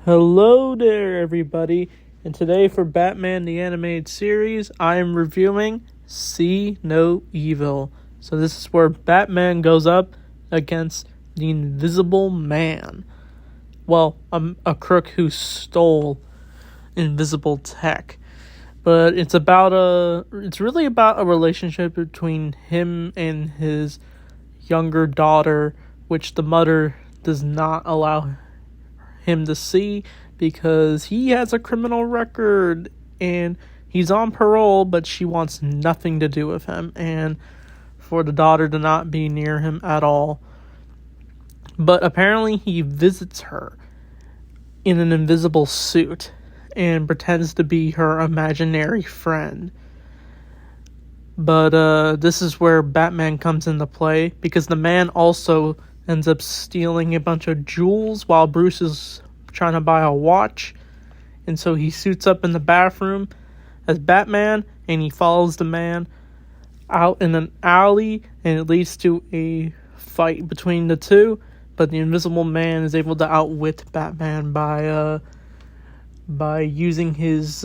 Hello there, everybody, and today for Batman the Animated Series, I am reviewing See No Evil. So this is where Batman goes up against the Invisible Man. Well, a crook who stole invisible tech. But it's really about a relationship between him and his younger daughter, which the mother does not allow him to see because he has a criminal record and he's on parole, but she wants nothing to do with him and for the daughter to not be near him at all. But apparently he visits her in an invisible suit and pretends to be her imaginary friend. But this is where Batman comes into play because the man also ends up stealing a bunch of jewels while Bruce is trying to buy a watch. And so he suits up in the bathroom as Batman and he follows the man out in an alley, and it leads to a fight between the two. But the Invisible Man is able to outwit Batman by using his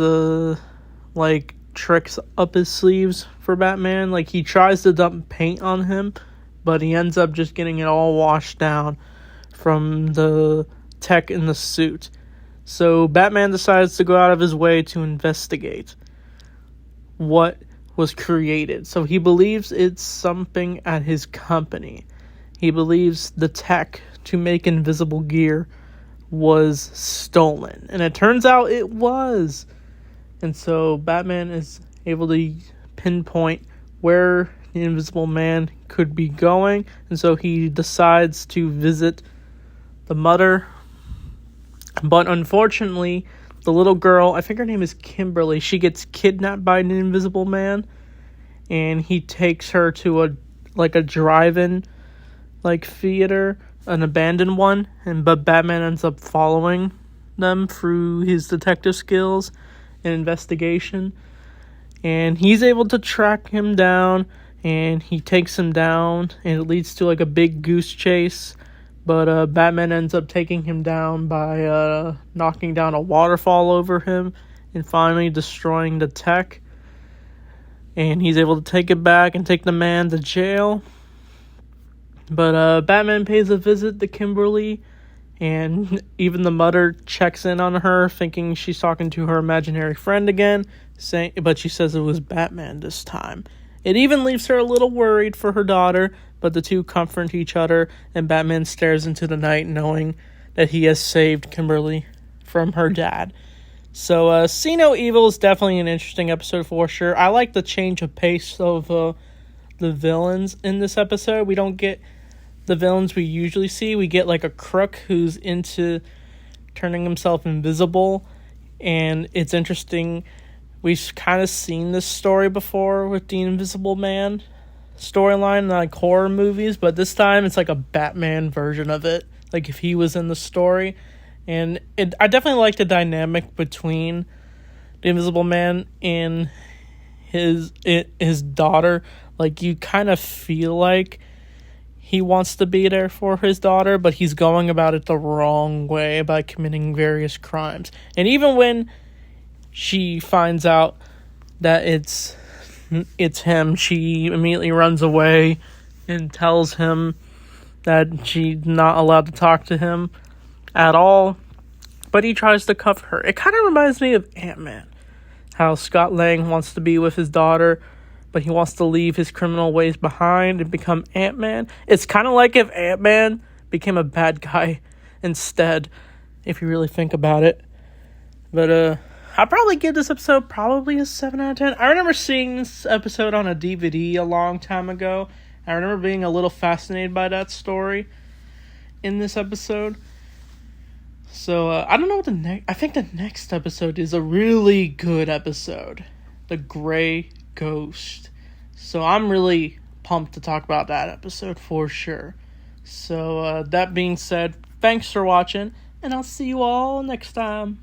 tricks up his sleeves for Batman. Like, he tries to dump paint on him, but he ends up just getting it all washed down from the tech in the suit. So Batman decides to go out of his way to investigate what was created. So he believes it's something at his company. He believes the tech to make invisible gear was stolen. And it turns out it was. And so Batman is able to pinpoint where the Invisible Man could be going. And so he decides to visit the mother. But unfortunately, the little girl, I think her name is Kimberly, she gets kidnapped by an Invisible Man. And he takes her to a drive-in theater, an abandoned one. But Batman ends up following them through his detective skills and investigation. And he's able to track him down, and he takes him down, and it leads to a big goose chase. But Batman ends up taking him down by knocking down a waterfall over him and finally destroying the tech. And he's able to take it back and take the man to jail. But Batman pays a visit to Kimberly, and even the mother checks in on her, thinking she's talking to her imaginary friend again, but she says it was Batman this time. It even leaves her a little worried for her daughter, but the two comfort each other, and Batman stares into the night knowing that he has saved Kimberly from her dad. So, See No Evil is definitely an interesting episode for sure. I like the change of pace of the villains in this episode. We don't get the villains we usually see. We get a crook who's into turning himself invisible, and it's interesting. We've kind of seen this story before with the Invisible Man storyline in horror movies, but this time it's a Batman version of it, if he was in the story. And I definitely like the dynamic between the Invisible Man and his daughter. You kind of feel like he wants to be there for his daughter, but he's going about it the wrong way by committing various crimes. And even when she finds out that it's him, she immediately runs away and tells him that she's not allowed to talk to him at all. But he tries to cuff her. It kind of reminds me of Ant-Man. How Scott Lang wants to be with his daughter, but he wants to leave his criminal ways behind and become Ant-Man. It's kind of like if Ant-Man became a bad guy instead, if you really think about it. But I'll probably give this episode a 7 out of 10. I remember seeing this episode on a DVD a long time ago. I remember being a little fascinated by that story in this episode. So, I don't know what I think the next episode is a really good episode. The Gray Ghost. So, I'm really pumped to talk about that episode for sure. So, that being said, thanks for watching, and I'll see you all next time.